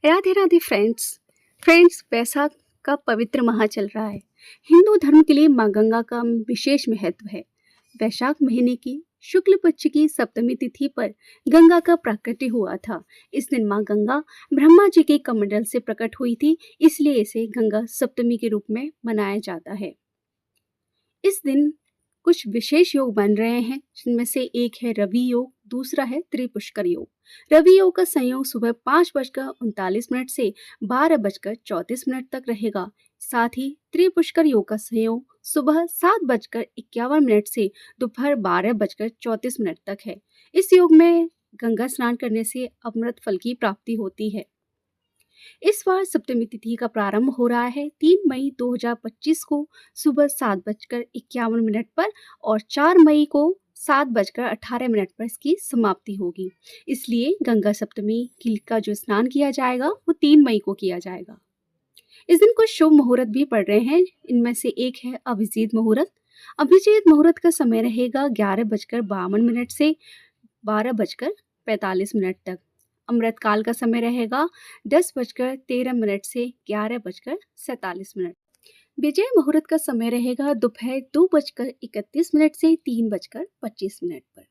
Radhe Radhe friends Vaisakh का पवित्र माह चल रहा है। हिंदू धर्म के लिए माँ गंगा का विशेष महत्व है। वैशाख महीने की शुक्ल पक्ष की सप्तमी तिथि पर गंगा का प्राकट्य हुआ था। इस दिन माँ गंगा ब्रह्मा जी के कमंडल से प्रकट हुई थी, इसलिए इसे गंगा सप्तमी के रूप में मनाया जाता है। इस दिन कुछ विशेष योग बन रहे हैं, जिनमें से एक है रवि योग, दूसरा है त्रिपुष्कर योग। रवि योग का संयोग सुबह 5:39 से 12:34 तक रहेगा। साथ ही त्रिपुष्कर योग का संयोग सुबह 7:51 से दोपहर 12:34 तक है। इस योग में गंगा स्नान करने से अमृत फल की प्राप्ति होती है। इस बार सप्तमी तिथि का प्रारंभ हो रहा है 3 मई 2025 को सुबह 7:51 पर और 4 मई को 7:18 पर इसकी समाप्ति होगी। इसलिए गंगा सप्तमी का जो स्नान किया जाएगा वो 3 मई को किया जाएगा। इस दिन कुछ शुभ मुहूर्त भी पड़ रहे हैं। इनमें से एक है अभिजीत मुहूर्त। अभिजीत मुहूर्त का समय रहेगा 11:52 से 12:45 तक। अमृत काल का समय रहेगा 10:13 से 11:47। विजय मुहूर्त का समय रहेगा दोपहर 2:31 से 3:25 पर।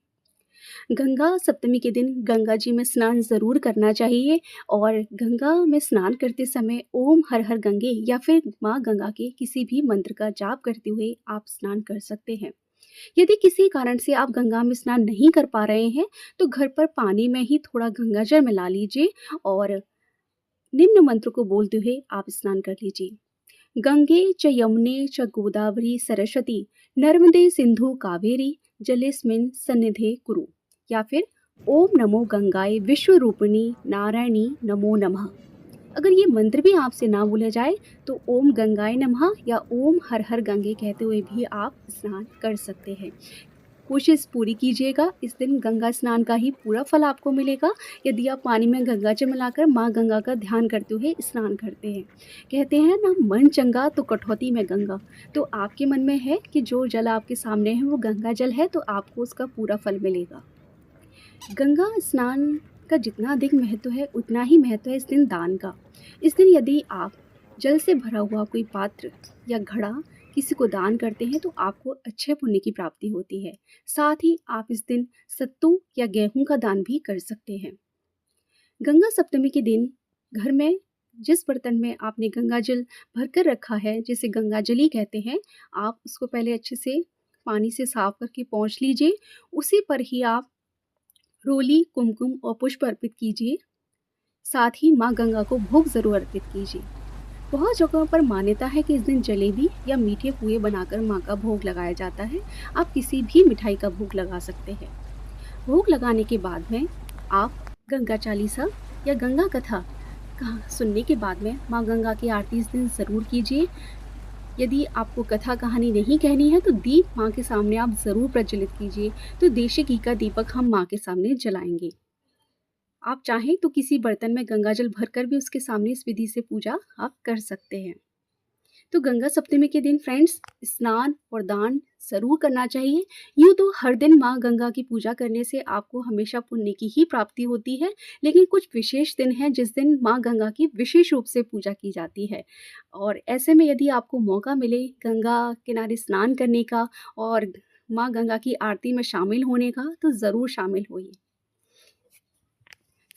गंगा सप्तमी के दिन गंगा जी में स्नान जरूर करना चाहिए और गंगा में स्नान करते समय ओम हर हर गंगे या फिर माँ गंगा के किसी भी मंत्र का जाप करते हुए आप स्नान कर सकते हैं। यदि किसी कारण से आप गंगा में स्नान नहीं कर पा रहे हैं तो घर पर पानी में ही थोड़ा गंगाजल मिला लीजिए और निम्न मंत्र को बोलते हुए आप स्नान कर लीजिए। गंगे च यमुने च गोदावरी सरस्वती नर्मदे सिंधु कावेरी जलेस्मिन् सन्निधे कुरु, या फिर ओम नमो गंगाए विश्व रूपिणी नारायणी नमो नमः। अगर ये मंत्र भी आपसे ना भूला जाए तो ओम गंगाए नमः या ओम हर हर गंगे कहते हुए भी आप स्नान कर सकते हैं। कोशिश पूरी कीजिएगा, इस दिन गंगा स्नान का ही पूरा फल आपको मिलेगा यदि आप पानी में गंगाजल मिलाकर माँ गंगा का ध्यान करते हुए स्नान करते हैं। कहते हैं ना, मन चंगा तो कटौती में गंगा। तो आपके मन में है कि जो जल आपके सामने है वो गंगा जल है, तो आपको उसका पूरा फल मिलेगा। गंगा स्नान का जितना अधिक महत्व है उतना ही महत्व है इस दिन दान का। इस दिन यदि आप जल से भरा हुआ कोई पात्र या घड़ा किसी को दान करते हैं तो आपको अच्छे पुण्य की प्राप्ति होती है। साथ ही आप इस दिन सत्तू या गेहूं का दान भी कर सकते हैं। गंगा सप्तमी के दिन घर में जिस बर्तन में आपने गंगा जल भरकर रखा है, जिसे गंगा जली कहते हैं, आप उसको पहले अच्छे से पानी से साफ करके पोंछ लीजिए। उसी पर ही आप रोली, कुमकुम और पुष्प अर्पित कीजिए। साथ ही माँ गंगा को भोग जरूर अर्पित कीजिए। बहुत जगहों पर मान्यता है कि इस दिन जलेबी या मीठे पुए बनाकर माँ का भोग लगाया जाता है। आप किसी भी मिठाई का भोग लगा सकते हैं। भोग लगाने के बाद में आप गंगा चालीसा या गंगा कथा सुनने के बाद में माँ गंगा की आरती इस दिन ज़रूर कीजिए। यदि आपको कथा कहानी नहीं कहनी है तो दीप माँ के सामने आप ज़रूर प्रज्वलित कीजिए। तो देशी घी का दीपक हम माँ के सामने जलाएंगे। आप चाहें तो किसी बर्तन में गंगाजल भरकर भी उसके सामने इस विधि से पूजा आप कर सकते हैं। तो गंगा सप्तमी के दिन फ्रेंड्स स्नान और दान जरूर करना चाहिए। यूँ तो हर दिन माँ गंगा की पूजा करने से आपको हमेशा पुण्य की ही प्राप्ति होती है, लेकिन कुछ विशेष दिन हैं जिस दिन माँ गंगा की विशेष रूप से पूजा की जाती है। और ऐसे में यदि आपको मौका मिले गंगा किनारे स्नान करने का और माँ गंगा की आरती में शामिल होने का तो ज़रूर शामिल होइए।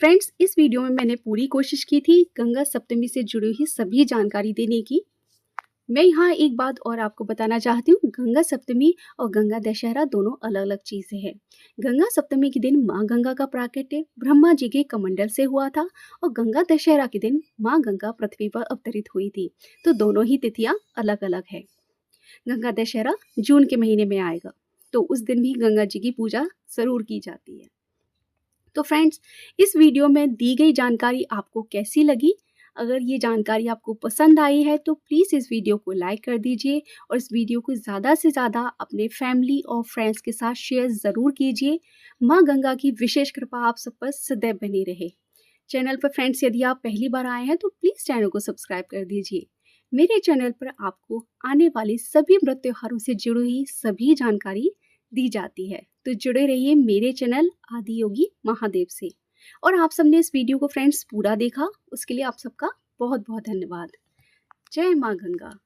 फ्रेंड्स, इस वीडियो में मैंने पूरी कोशिश की थी गंगा सप्तमी से जुड़ी हुई सभी जानकारी देने की। मैं यहाँ एक बात और आपको बताना चाहती हूँ, गंगा सप्तमी और गंगा दशहरा दोनों अलग अलग चीज़ें हैं। गंगा सप्तमी के दिन माँ गंगा का प्राकट्य ब्रह्मा जी के कमंडल से हुआ था और गंगा दशहरा के दिन माँ गंगा पृथ्वी पर अवतरित हुई थी। तो दोनों ही तिथियाँ अलग अलग है। गंगा दशहरा जून के महीने में आएगा, तो उस दिन भी गंगा जी की पूजा ज़रूर की जाती है। तो फ्रेंड्स, इस वीडियो में दी गई जानकारी आपको कैसी लगी? अगर ये जानकारी आपको पसंद आई है तो प्लीज़ इस वीडियो को लाइक कर दीजिए और इस वीडियो को ज़्यादा से ज़्यादा अपने फैमिली और फ्रेंड्स के साथ शेयर ज़रूर कीजिए। माँ गंगा की विशेष कृपा आप सब पर सदैव बनी रहे। चैनल पर फ्रेंड्स यदि आप पहली बार आए हैं तो प्लीज़ चैनल को सब्सक्राइब कर दीजिए। मेरे चैनल पर आपको आने वाले सभी व्रत त्योहारों से जुड़ी हुई सभी जानकारी दी जाती है। तो जुड़े रहिए मेरे चैनल आदि योगी महादेव से। और आप सबने इस वीडियो को फ्रेंड्स पूरा देखा, उसके लिए आप सबका बहुत बहुत धन्यवाद। जय माँ गंगा।